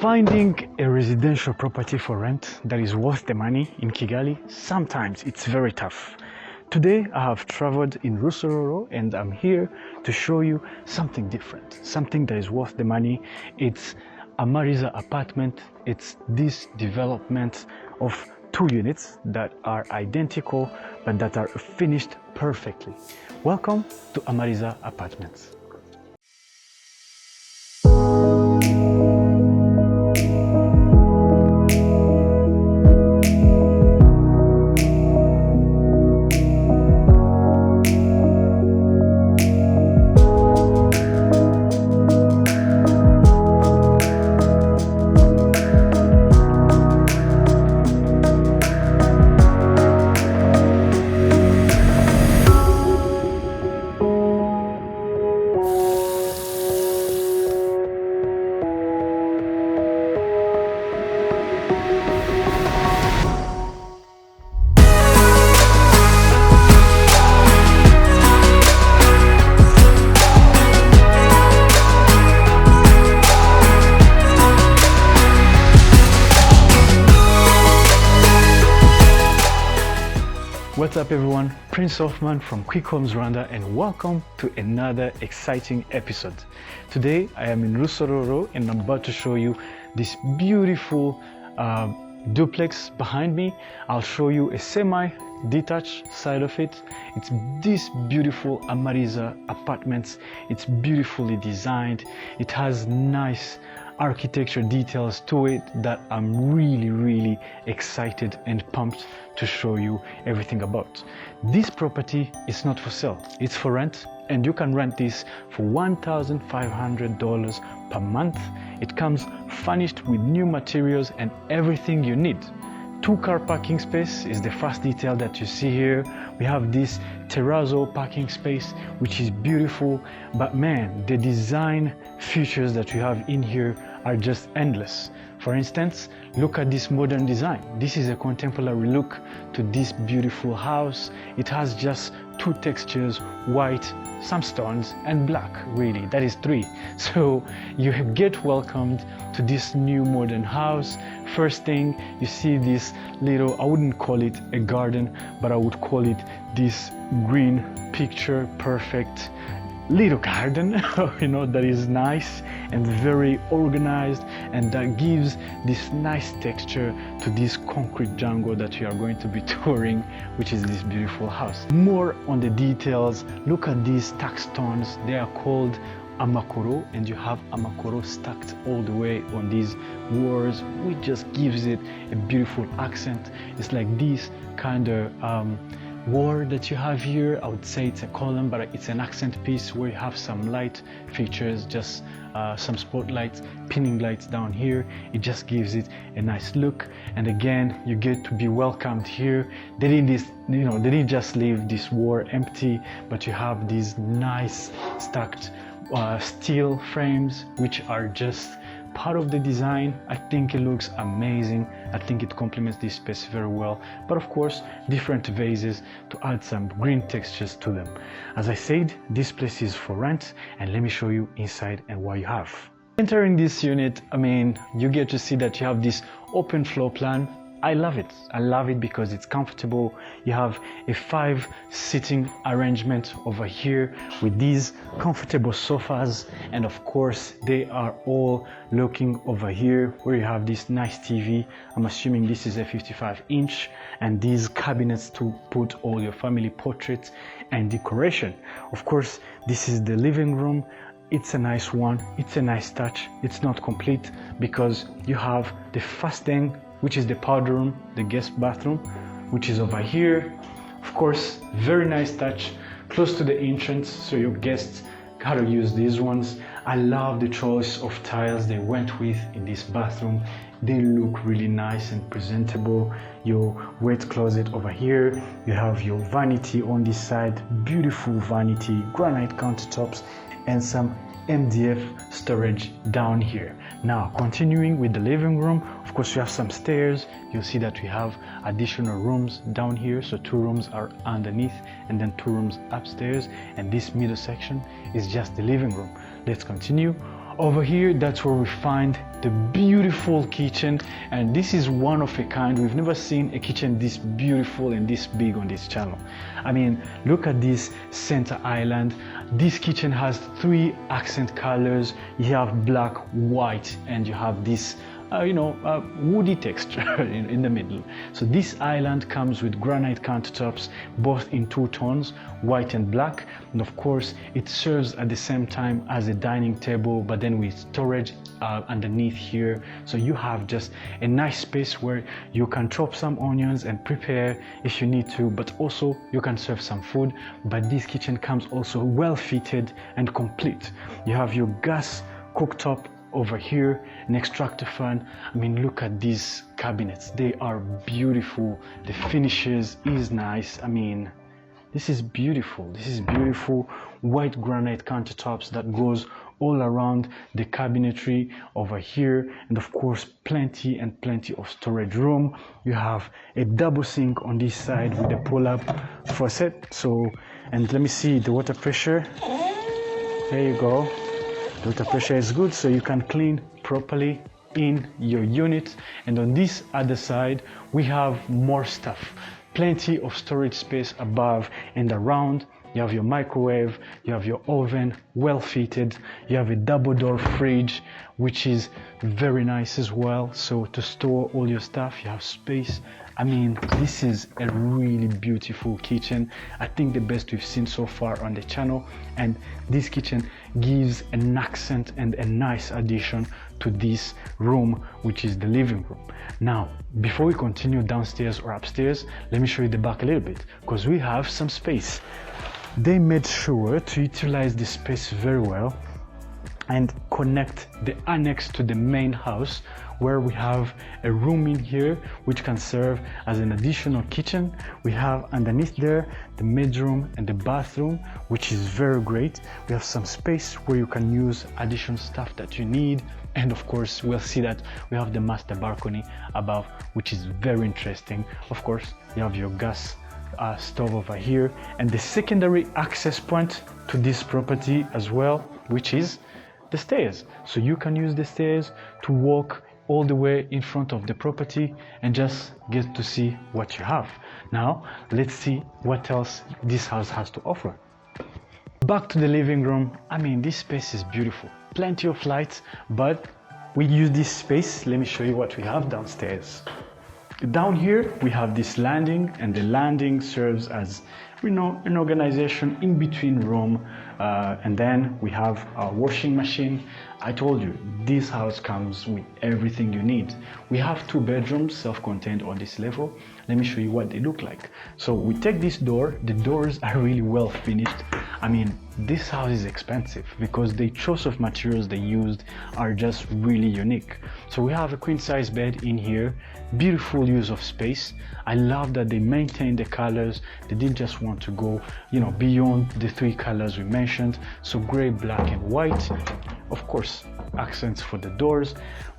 Finding a residential property for rent that is worth the money in Kigali, sometimes it's very tough. Today I have traveled in Rusororo and I'm here to show you something different, something that is worth the money. It's Amaliza Apartment. It's this development of 2 units that are identical but that are finished perfectly. Welcome to Amaliza Apartments. What's up everyone, Prince Hoffman from Quick Homes Rwanda, and welcome to another exciting episode. Today I am in Rusororo and I'm about to show you this beautiful duplex behind me. I'll show you a semi-detached side of it. It's this beautiful Amaliza Apartments. It's beautifully designed. It has nice architecture details to it that I'm really excited and pumped to show you everything about. This property is not for sale, it's for rent, and you can rent this for $1,500 per month. It comes furnished with new materials and everything you need. 2-car parking space is the first detail that you see here. We have this terrace parking space, which is beautiful, but man, the design features that you have in here are just endless. For instance, look at this modern design. This is a contemporary look to this beautiful house. It has just 2 textures, white, some stones, and black, really. That is 3. So you get welcomed to this new modern house. First thing, you see this little, I wouldn't call it a garden, but I would call it this green picture perfect little garden, you know, that is nice and very organized, and that gives this nice texture to this concrete jungle that we are going to be touring, which is this beautiful house. More on the details, look at these tack stones. They are called amakoro, and you have amakoro stacked all the way on these walls, which just gives it a beautiful accent. It's like this kind of wall that you have here. I would say it's a column, but it's an accent piece where you have some light features, just some spotlights, pinning lights down here. It just gives it a nice look, and again, you get to be welcomed here. They didn't just leave this wall empty, but you have these nice stacked steel frames, which are just part of the design. I think it looks amazing. I think it complements this space very well, but of course different vases to add some green textures to them. As I said, this place is for rent, and let me show you inside and what you have. Entering this unit, I mean, you get to see that you have this open floor plan. I love it. I love it because it's comfortable. You have a 5-seating arrangement over here with these comfortable sofas, and of course they are all looking over here where you have this nice TV. I'm assuming this is a 55-inch, and these cabinets to put all your family portraits and decoration. Of course, this is the living room. It's a nice one. It's a nice touch. It's not complete because you have the first thing, which is the powder room, the guest bathroom, which is over here. Of course, very nice touch, close to the entrance, so your guests got to use these ones. I love the choice of tiles they went with in this bathroom. They look really nice and presentable. Your wet closet over here. You have your vanity on this side, beautiful vanity, granite countertops, and some MDF storage down here. Now, continuing with the living room, of course, you have some stairs. You'll see that we have additional rooms down here. So 2 rooms are underneath and then 2 rooms upstairs. And this middle section is just the living room. Let's continue. Over here, that's where we find the beautiful kitchen, and this is one of a kind. We've never seen a kitchen this beautiful and this big on this channel. I mean, look at this center island. This kitchen has 3 accent colors. You have black, white, and you have this woody texture in the middle. So this island comes with granite countertops, both in 2 tones, white and black. And of course, it serves at the same time as a dining table, but then with storage underneath here. So you have just a nice space where you can chop some onions and prepare if you need to, but also you can serve some food. But this kitchen comes also well fitted and complete. You have your gas cooktop over here, an extractor fan. I mean, look at these cabinets, they are beautiful. The finishes is nice. I mean, this is beautiful. White granite countertops that goes all around the cabinetry over here, and of course plenty of storage room. You have a double sink on this side with a pull-up faucet. So, and let me see the water pressure. There you go. The water pressure is good, so you can clean properly in your unit. And on this other side, we have more stuff. Plenty of storage space above and around. You have your microwave, you have your oven, well fitted. You have a double door fridge, which is very nice as well. So to store all your stuff, you have space. I mean, this is a really beautiful kitchen. I think the best we've seen so far on the channel. And this kitchen gives an accent and a nice addition to this room, which is the living room. Now, before we continue downstairs or upstairs, let me show you the back a little bit, because we have some space. They made sure to utilize the space very well and connect the annex to the main house, where we have a room in here which can serve as an additional kitchen. We have underneath there the bedroom and the bathroom, which is very great. We have some space where you can use additional stuff that you need. And of course, we'll see that we have the master balcony above, which is very interesting. Of course, you have your gas stove over here, and the secondary access point to this property as well, which is the stairs. So you can use the stairs to walk all the way in front of the property and just get to see what you have. Now let's see what else this house has to offer. Back to the living room. I mean, this space is beautiful, plenty of lights, but we use this space. Let me show you what we have downstairs. Down here we have this landing, and the landing serves as an organization in between room, and then we have our washing machine. I told you, this house comes with everything you need. We have 2 bedrooms self-contained on this level. Let me show you what they look like. So we take this door. The doors are really well finished. I mean, this house is expensive because the choice of materials they used are just really unique. So we have a queen size bed in here. Beautiful use of space. I love that they maintain the colors. They didn't just want to go beyond the 3 colors we mentioned. So gray, black and white. Of course, accents for the doors.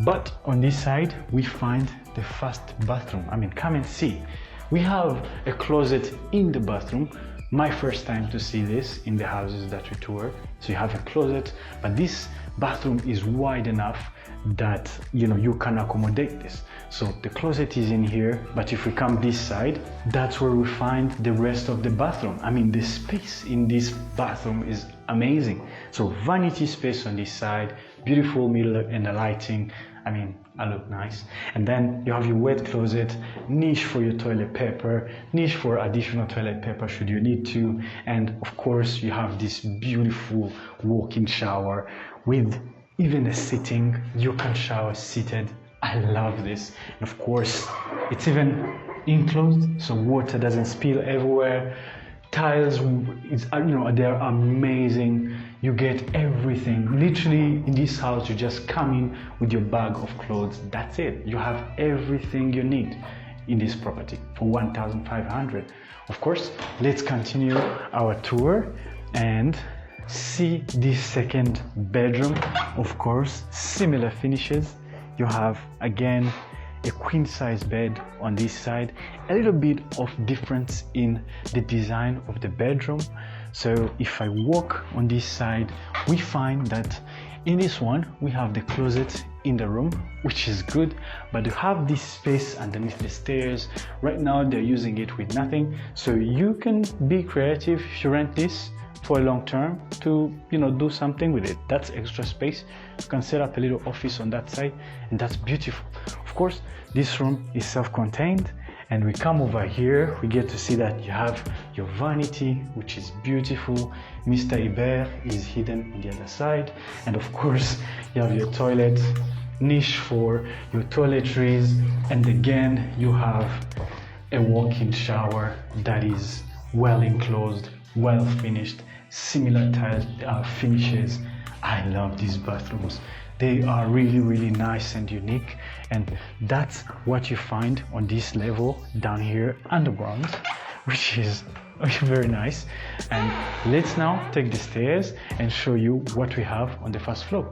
But on this side we find the first bathroom. I mean, come and see. We have a closet in the bathroom. My first time to see this in the houses that we tour. So you have a closet, but this bathroom is wide enough that you can accommodate this. So the closet is in here, but if we come this side, that's where we find the rest of the bathroom. I mean, the space in this bathroom is amazing. So vanity space on this side, beautiful mirror and the lighting. I mean, I look nice. And then you have your wet closet, niche for your toilet paper, niche for additional toilet paper should you need to. And of course, you have this beautiful walk-in shower with even a sitting. You can shower seated. I love this. And of course, it's even enclosed, so water doesn't spill everywhere. Tiles, they're amazing. You get everything. Literally in this house, you just come in with your bag of clothes. That's it. You have everything you need in this property for 1,500. Of course, let's continue our tour and see this second bedroom. Of course, similar finishes. You have again a queen size bed on this side, a little bit of difference in the design of the bedroom. So if I walk on this side, we find that in this one we have the closet in the room, which is good, but you have this space underneath the stairs. Right now they're using it with nothing, so you can be creative if you rent this for a long term to do something with it. That's extra space. You can set up a little office on that side, and that's beautiful. Of course, this room is self-contained, and we come over here, we get to see that you have your vanity, which is beautiful. Mr. Hubert is hidden on the other side, and of course you have your toilet, niche for your toiletries, and again you have a walk-in shower that is well enclosed, well finished, similar tile finishes. I love these bathrooms. They are really nice and unique, and that's what you find on this level down here underground, which is very nice. And let's now take the stairs and show you what we have on the first floor.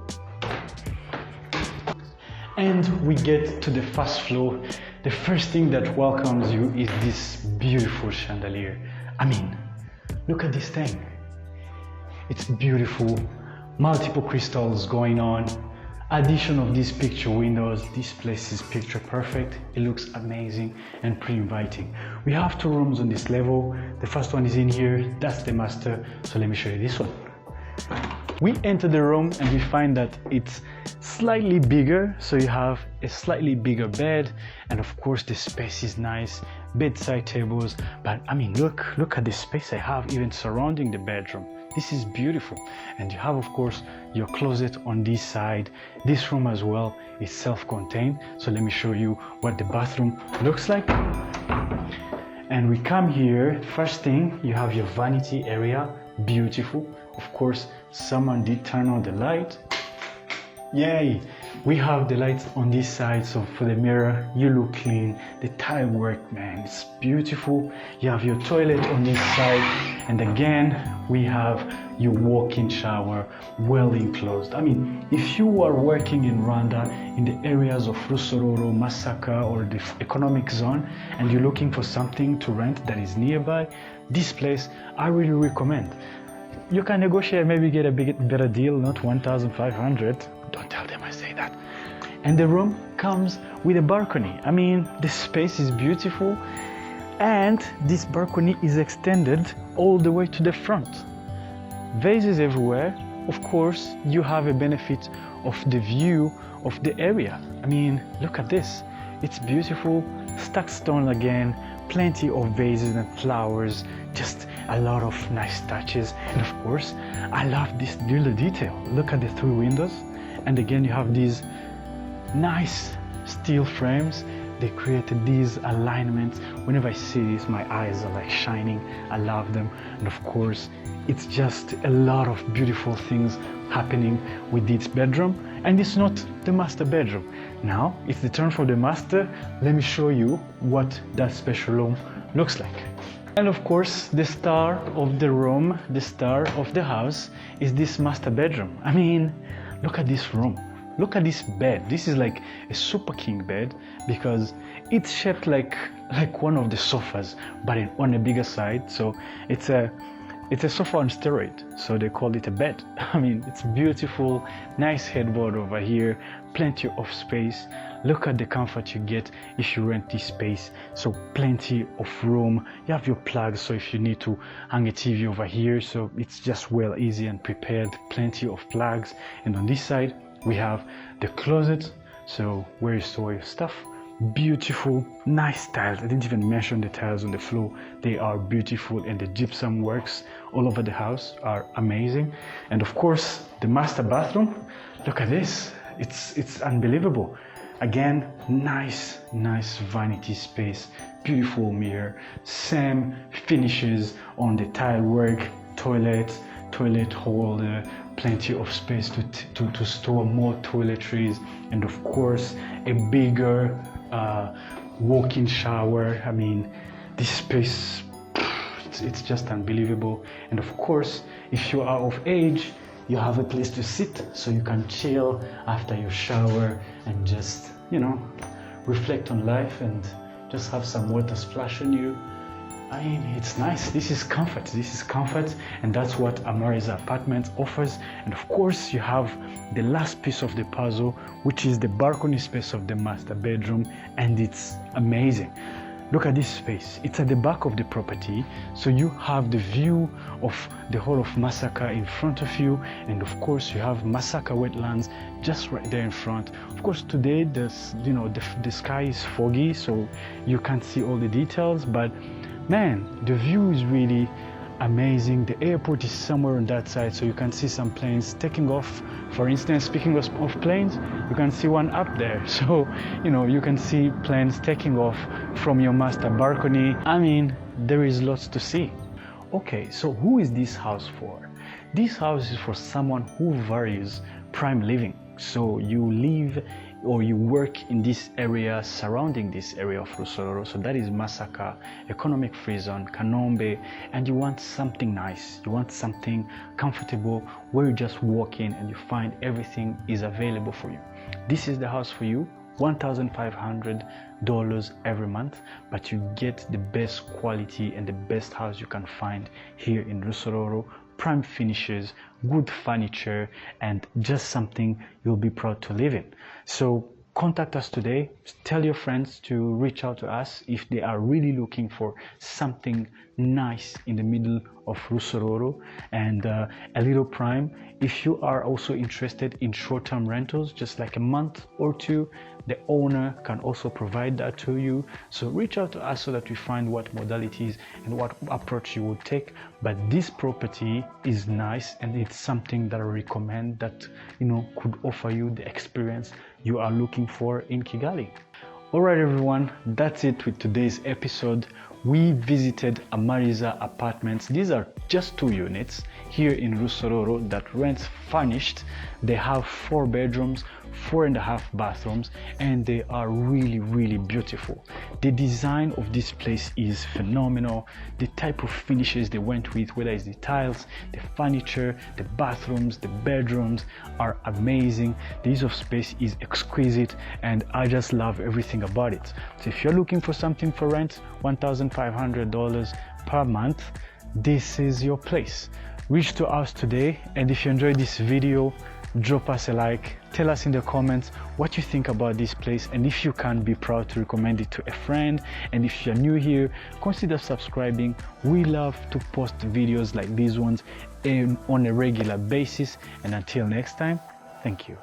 And we get to the first floor. The first thing that welcomes you is this beautiful chandelier. I mean, look at this thing. It's beautiful, multiple crystals going on. Addition of these picture windows. This place is picture perfect. It looks amazing and pretty inviting. We have two rooms on this level. The first one is in here, that's the master. So let me show you this one. We enter the room and we find that it's slightly bigger, so you have a slightly bigger bed, and of course the space is nice, bedside tables. But I mean, look at the space I have even surrounding the bedroom. This is beautiful. And you have of course your closet on this side. This room as well is self-contained, so let me show you what the bathroom looks like. And we come here, first thing, you have your vanity area, beautiful. Of course, someone did turn on the light. Yay! We have the lights on this side, so for the mirror, you look clean. The tile work, man, it's beautiful. You have your toilet on this side, and again, we have your walk-in shower, well enclosed. I mean, if you are working in Rwanda, in the areas of Rusororo, Masaka, or the economic zone, and you're looking for something to rent that is nearby, this place I really recommend. You can negotiate, maybe get a better deal, not 1,500. Don't tell them I say that. And the room comes with a balcony. I mean, the space is beautiful, and this balcony is extended all the way to the front. Vases everywhere. Of course, you have a benefit of the view of the area. I mean, look at this. It's beautiful, stuck stone again, plenty of vases and flowers, just a lot of nice touches. And of course, I love this little detail. Look at the three windows, and again you have these nice steel frames. They created these alignments. Whenever I see this, my eyes are like shining. I love them. And of course, it's just a lot of beautiful things happening with this bedroom. And it's not the master bedroom. Now it's the turn for the master. Let me show you what that special room looks like. And of course, the star of the room, the star of the house, is this master bedroom. I mean, look at this room. Look at this bed. This is like a super king bed because it's shaped like one of the sofas, but on a bigger side. So it's a sofa on steroid. So they call it a bed. I mean, it's beautiful, nice headboard over here, plenty of space. Look at the comfort you get if you rent this space. So plenty of room. You have your plugs, so if you need to hang a TV over here, so it's just well easy and prepared. Plenty of plugs. And on this side, we have the closet, so where you store your stuff. Beautiful, nice tiles. I didn't even mention the tiles on the floor. They are beautiful, and the gypsum works all over the house are amazing. And of course, the master bathroom. Look at this. It's unbelievable. Again, nice vanity space, beautiful mirror, same finishes on the tile work, toilet holder, plenty of space to store more toiletries, and of course a bigger walk-in shower. I mean, this space, it's just unbelievable. And of course, if you are of age, you have a place to sit, so you can chill after your shower and just reflect on life and just have some water splash on you. I mean, it's nice. This is comfort. And that's what Amaliza Apartments offers. And of course, you have the last piece of the puzzle, which is the balcony space of the master bedroom, and it's amazing. Look at this space. It's at the back of the property, so you have the view of the whole of Masaka in front of you, and of course you have Masaka wetlands just right there in front. Of course, today the sky is foggy, so you can't see all the details, but man, the view is really amazing. The airport is somewhere on that side, so you can see some planes taking off. For instance, speaking of planes, you can see one up there. So, you can see planes taking off from your master balcony. I mean, there is lots to see. Okay, so who is this house for? This house is for someone who values prime living. So you live or you work in this area surrounding this area of Rusororo, so that is Masaka, Economic Free Zone, Kanombe, and you want something nice, you want something comfortable where you just walk in and you find everything is available for you. This is the house for you. $1,500 every month, but you get the best quality and the best house you can find here in Rusororo. Prime finishes, good furniture, and just something you'll be proud to live in. So contact us today. Tell your friends to reach out to us if they are really looking for something nice in the middle of Rusororo and a little prime. If you are also interested in short-term rentals, just like a month or two, the owner can also provide that to you. So reach out to us so that we find what modalities and what approach you would take. But this property is nice, and it's something that I recommend that could offer you the experience you are looking for in Kigali. Alright everyone, that's it with today's episode. We visited Amaliza Apartments. These are just 2 units here in Rusororo that rents furnished. They have 4 bedrooms, 4.5 bathrooms, and they are really beautiful. The design of this place is phenomenal. The type of finishes they went with, whether it's the tiles, the furniture, the bathrooms, the bedrooms, are amazing. The use of space is exquisite, and I just love everything about it. So if you're looking for something for rent, $1,500 per month, this is your place. Reach to us today, and if you enjoyed this video, drop us a like. Tell us in the comments what you think about this place, and if you can, be proud to recommend it to a friend. And if you're new here, consider subscribing. We love to post videos like these ones on a regular basis. And until next time, thank you.